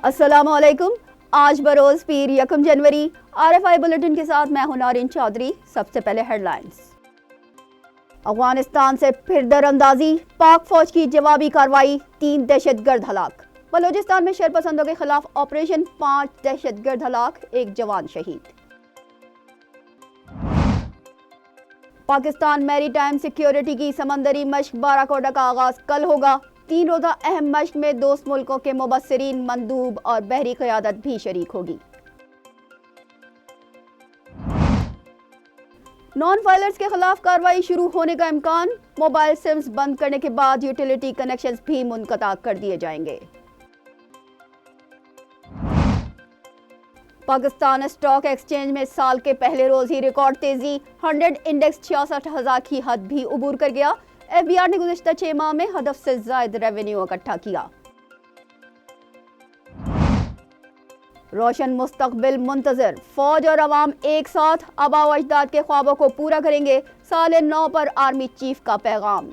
अस्सलाम वालेकुम। आज बरोज पीर 1 जनवरी। RFI बुलेटिन के साथ मैं हूं नारिन चौधरी। सबसे पहले हेडलाइंस। अफगानिस्तान से फिर दरअंदाजी, पाक फौज की जवाबी कार्रवाई, 3 दहशतगर्द हलाक। बलूचिस्तान में शरपसंदों के खिलाफ ऑपरेशन, 5 दहशतगर्द हलाक, 1 जवान शहीद। पाकिस्तान मैरीटाइम सिक्योरिटी की समंदरी मश्क बाराकोटा का आगाज कल होगा। 3 रोजा अहम मश्क में दोस्त मुल्कों के मुबस्सिरीन, मंदूब और बहरी क़यादत भी शरीक होगी। नॉन फाइलर्स के खिलाफ कार्रवाई शुरू होने का इम्कान। मोबाइल सिम्स बंद करने के बाद यूटिलिटी कनेक्शंस भी मुनक़ता कर दिए जाएंगे। पाकिस्तान स्टॉक एक्सचेंज में साल के पहले रोज ही रिकॉर्ड तेजी, 100 इंडेक्स 66,000 की हद भी उबूर कर गया। FBR ने गुज़िश्ता 6 माह में हदफ से ज़ायद रेवेन्यू इकट्ठा किया। रोशन मुस्तकबिल मुंतज़िर, फौज और अवाम एक साथ आबा व अजदाद के ख्वाबों को पूरा करेंगे। साल 9 पर आर्मी चीफ का पैगाम।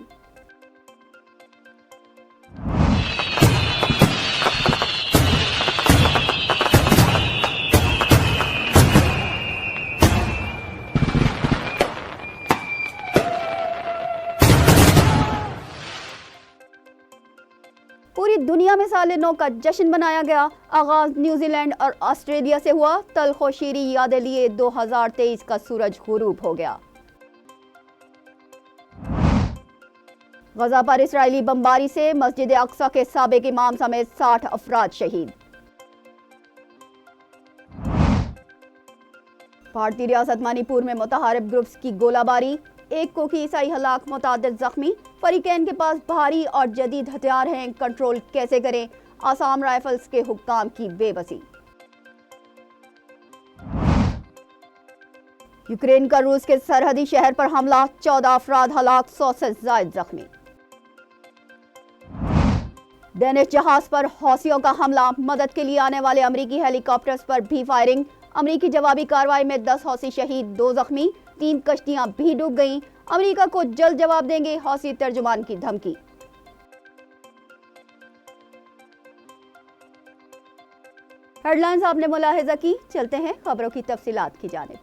पूरी दुनिया में साल 9 का जश्न मनाया गया। आगाज न्यूजीलैंड और ऑस्ट्रेलिया से हुआ। तल्ख व शीरी यादें लिए 2023 का सूरज गुरूब हो गया। गजा पर इसराइली बमबारी से मस्जिद अक्सा के साबिक इमाम समेत 60 अफराद शहीद। भारतीय रियासत मणिपुर में मुतहारिब ग्रुप्स की गोलाबारी, 1 कोकी ईसाई हलाक, मुतादिद जख्मी। फरीकैन के पास भारी और जदीद हथियार हैं, कंट्रोल कैसे करें? आसाम राइफल्स के हुक्काम की बेबसी। यूक्रेन का रूस के सरहदी शहर पर हमला, 14 अफराद हलाक, 100 से जायद जख्मी। डेनिश जहाज पर हौसियों का हमला, मदद के लिए आने वाले अमरीकी हेलीकॉप्टर्स पर भी फायरिंग। अमरीकी जवाबी कार्रवाई में 10 हौसी शहीद, 2 जख्मी। 3 कश्तियां भी डूब गईं। अमेरिका को जल्द जवाब देंगे, हौसी तर्जुमान की धमकी। हेडलाइंस आपने मुलाहिजा की। चलते हैं खबरों की तफसीलात की जानिब।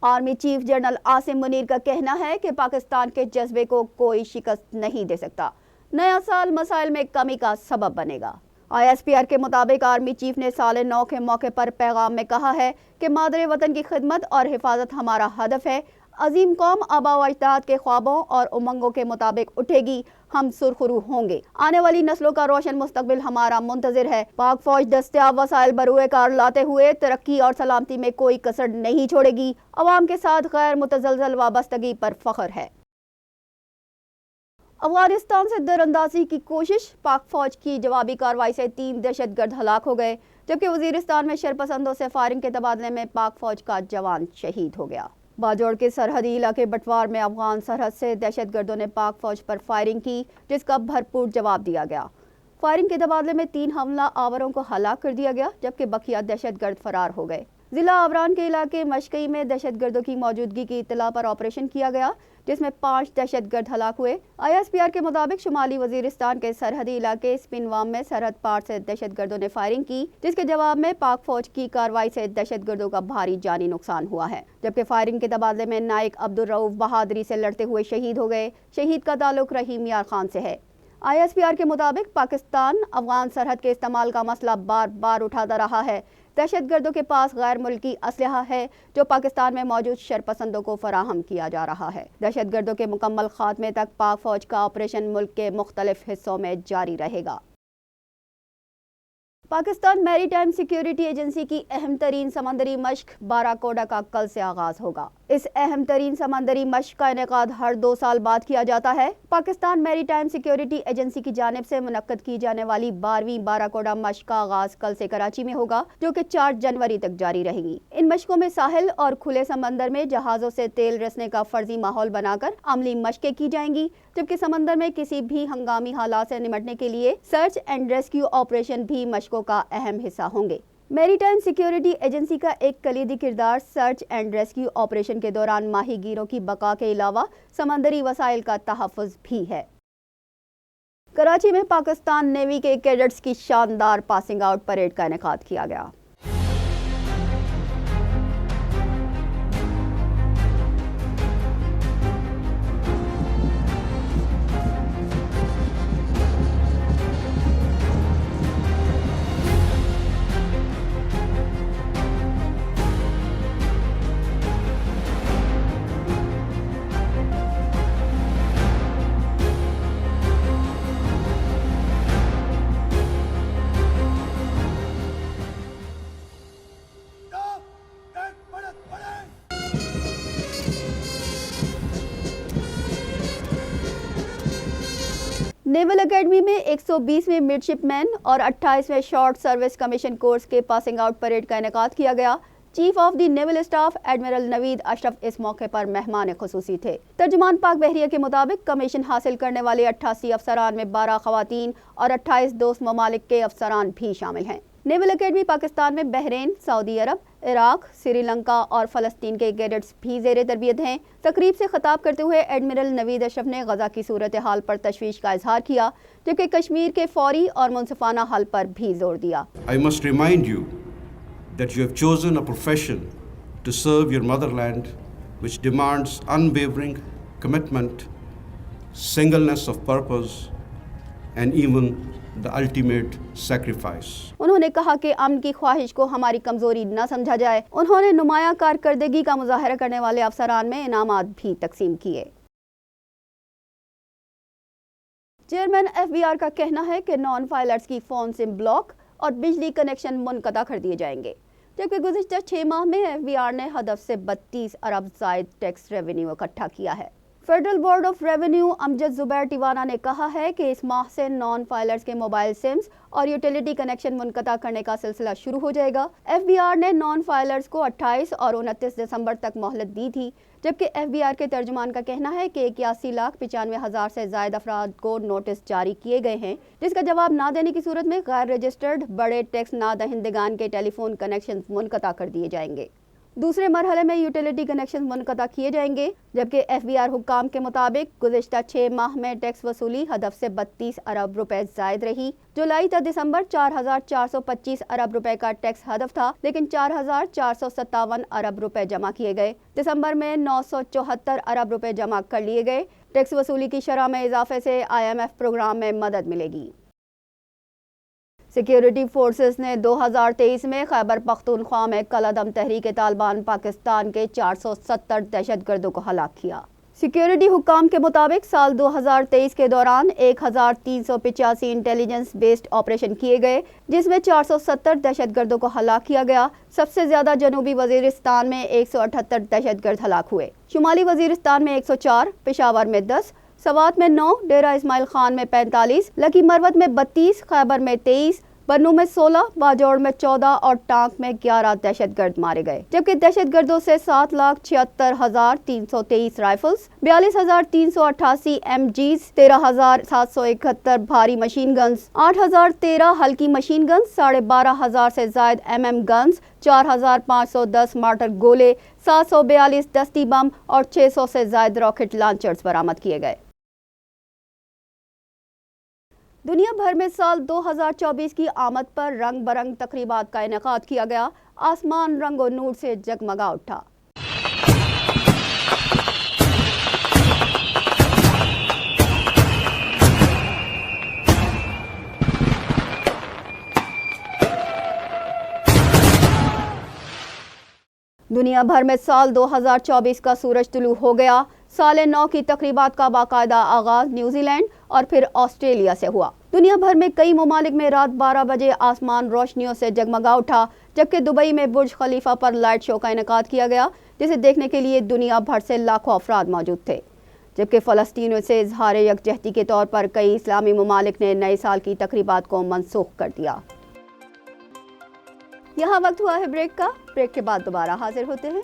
Army chief general Asim Munir का कहना है कि पाकिस्तान के जज्बे को कोई शिकस्त नहीं दे सकता। नया साल मसाइल में कमी का सबब बनेगा। ISPR के मुताबिक आर्मी चीफ ने साल 9 के मौके पर पैगाम में कहा है कि मादरे वतन की खिदमत और हिफाजत हमारा हदफ है। अजीम कौम आबा व अजदाद के ख्वाबों और उमंगों के मुताबिक उठेगी, हम सुरखरू होंगे। आने वाली नस्लों का रोशन मुस्तकबिल हमारा मुंतजिर है। पाक फौज दस्तियाब वसाइल बरूए कार लाते हुए तरक्की और सलामती में कोई कसर नहीं छोड़ेगी। अवाम के साथ गैर मुतजलजल वाबस्तगी पर फख्र है। अफगानिस्तान से दरअंदाजी की कोशिश, पाक फौज की जवाबी कार्रवाई से 3 दहशतगर्द हलाक हो गए, जबकि वजीरिस्तान में शरपसंदों से फायरिंग के तबादले में पाक फौज का जवान शहीद हो गया। बाजोड़ के सरहदी इलाके बटवार में अफगान सरहद से दहशतगर्दों ने पाक फौज पर फायरिंग की, जिसका भरपूर जवाब दिया गया। फायरिंग के तबादले में 3 हमला आवरों को हलाक कर दिया गया, जबकि बकिया दहशतगर्द फरार हो गए। जिला आवरान के इलाके मशकई में दहशतगर्दों की मौजूदगी की इत्तला पर ऑपरेशन किया गया, जिसमें 5 दहशतगर्द हलाक हुए। ISPR के मुताबिक शुमाली वजीरिस्तान के सरहदी इलाके स्पिनवाम में सरहद पार से दहशतगर्दों ने फायरिंग की, जिसके जवाब में पाक फौज की कार्रवाई से दहशतगर्दों का भारी जानी नुकसान हुआ है। जबकि फायरिंग के तबादले में नाइक अब्दुल रऊफ बहादुरी से लड़ते हुए शहीद हो गए। शहीद का ताल्लुक रहीम यार खान से है। ISPR के मुताबिक पाकिस्तान अफगान सरहद के इस्तेमाल का मसला बार बार उठाता रहा है। दहशतगर्दों के पास गैर मुल्की असलहा है, जो पाकिस्तान में मौजूद शरपसंदों को फराहम किया जा रहा है। दहशतगर्दों के मुकम्मल खात्मे तक पाक फौज का ऑपरेशन मुल्क के मुख्तलिफ हिस्सों में जारी रहेगा। पाकिस्तान मैरीटाइम सिक्योरिटी एजेंसी की अहम तरीन समंदरी मश्क बाराकोटा का कल से आगाज होगा। इस अहम तरीन समंदरी मश्क का इनेकाद हर 2 साल बाद किया जाता है। पाकिस्तान मैरीटाइम सिक्योरिटी एजेंसी की जानिब से मुनक्कद की जाने वाली 12वीं बाराकोटा मश्क का आगाज कल से कराची में होगा, जो कि 4 जनवरी तक जारी रहेगी। इन मश्कों में साहिल और खुले समंदर में जहाजों से तेल रिसने का फर्जी माहौल बनाकर अमली मश्कें की जाएंगी, जबकि समंदर में किसी भी हंगामी हालात से निपटने के लिए सर्च एंड रेस्क्यू ऑपरेशन भी मश्कों का अहम हिस्सा होंगे। मैरीटाइम सिक्योरिटी एजेंसी का एक कलीदी किरदार सर्च एंड रेस्क्यू ऑपरेशन के दौरान माहीगीरों की बका के अलावा समंदरी वसाइल का तहफ़्फ़ुज़ भी है। کراچی میں پاکستان نیوی کے کیڈٹس کی شاندار پاسنگ آؤٹ پریڈ کا انعقاد کیا گیا۔ نیول اکیڈمی میں 120ویں مڈشپ مین اور 28ویں شارٹ سروس کمیشن کورس کے پاسنگ آؤٹ پریڈ کا انعقاد کیا گیا۔ Chief of the naval staff admiral Naveed Ashraf اس موقع پر مہمان خصوصی تھے۔ ترجمان پاک بحریہ کے مطابق کمیشن حاصل کرنے والے 88 افسران میں 12 خواتین اور 28 دوست ممالک کے افسران بھی شامل ہیں۔ نیول اکیڈمی پاکستان میں بحرین، سعودی عرب، عراق، سری لنکا اور فلسطین کے کیڈٹس بھی زیر تربیت ہیں۔ تقریب سے خطاب کرتے ہوئے ایڈمرل نوید اشرف نے غزہ کی صورتحال پر تشویش کا اظہار کیا، جبکہ کشمیر کے فوری اور منصفانہ حل پر بھی زور دیا۔ I must remind you that you have chosen a profession to serve your motherland which demands unwavering commitment, singleness of purpose and even the ultimate sacrifice. انہوں نے کہا کہ امن کی خواہش کو ہماری کمزوری نہ سمجھا جائے۔ انہوں نے نمایاں کارکردگی کا مظاہرہ کرنے والے افسران میں انعامات بھی تقسیم کیے۔ چیئرمین ایف بی آر کا کہنا ہے کہ نان فائلرز کی فون سم بلاک اور بجلی کنیکشن منقطع کر دیے جائیں گے، جبکہ گزشتہ 6 ماہ میں ایف بی آر نے ہدف سے 32 ارب زائد ٹیکس ریونیو اکٹھا کیا ہے۔ فیڈرل بورڈ آف ریونیو امجد زبیر ٹیوانا نے کہا ہے کہ اس ماہ سے نان فائلرز کے موبائل سمز اور یوٹیلیٹی کنیکشن منقطع کرنے کا سلسلہ شروع ہو جائے گا۔ ایف بی آر نے نان فائلرز کو 28 اور 29 دسمبر تک مہلت دی تھی، جبکہ ایف بی آر کے ترجمان کا کہنا ہے کہ 81,95,000 سے زائد افراد کو نوٹس جاری کیے گئے ہیں، جس کا جواب نہ دینے کی صورت میں غیر رجسٹرڈ بڑے ٹیکس نہ دہندگان کے ٹیلی فون کنیکشن منقطع کر دیے جائیں گے۔ دوسرے مرحلے میں یوٹیلیٹی کنیکشن منقطع کیے جائیں گے، جبکہ ایف بی آر حکام کے مطابق گزشتہ 6 ماہ میں ٹیکس وصولی ہدف سے 32 ارب روپے زائد رہی۔ جولائی تا دسمبر 4,425 ارب روپے کا ٹیکس ہدف تھا، لیکن 4,457 ارب روپے جمع کیے گئے۔ دسمبر میں 974 ارب روپے جمع کر لیے گئے۔ ٹیکس وصولی کی شرح میں اضافے سے IMF پروگرام میں مدد ملے گی۔ سیکیورٹی فورسز نے 2023 میں خیبر پختونخوا میں کالعدم تحریک طالبان پاکستان کے 470 دہشت گردوں کو ہلاک کیا۔ سیکیورٹی حکام کے مطابق سال 2023 کے دوران 1385 انٹیلیجنس بیسڈ آپریشن کیے گئے، جس میں 470 دہشت گردوں کو ہلاک کیا گیا۔ سب سے زیادہ جنوبی وزیرستان میں 178 دہشت گرد ہلاک ہوئے، شمالی وزیرستان میں 104، پشاور میں 10، سوات میں 9، ڈیرہ اسماعیل خان میں 45، لکی مروت میں 32، خیبر میں 23، بنو میں 16، باجوڑ میں 14 اور ٹانک میں 11 دہشت گرد مارے گئے، جبکہ دہشت گردوں سے 7,76,323 رائفلز، 42,388 MGs، 13,771 بھاری مشین گنز، 8,013 ہلکی مشین گنز، 12,500 سے زائد MM گنز، 4,510 مارٹر گولے، 742 دستی بم اور 600 سے زائد راکٹ لانچرز برآمد کیے گئے۔ دنیا بھر میں سال 2024 کی آمد پر رنگ برنگ تقریبات کا انعقاد کیا گیا۔ آسمان رنگ و نور سے جگمگا اٹھا۔ دنیا بھر میں سال 2024 کا سورج طلوع ہو گیا۔ سال نو کی تقریبات کا باقاعدہ آغاز نیوزی لینڈ اور پھر آسٹریلیا سے ہوا۔ دنیا بھر میں کئی ممالک میں رات 12 بجے آسمان روشنیوں سے جگمگا اٹھا، جبکہ دبئی میں برج خلیفہ پر لائٹ شو کا انعقاد کیا گیا، جسے دیکھنے کے لیے دنیا بھر سے لاکھوں افراد موجود تھے۔ جبکہ فلسطینیوں سے اظہار یکجہتی کے طور پر کئی اسلامی ممالک نے نئے سال کی تقریبات کو منسوخ کر دیا۔ یہاں وقت ہوا ہے بریک کا، بریک کے بعد دوبارہ حاضر ہوتے ہیں۔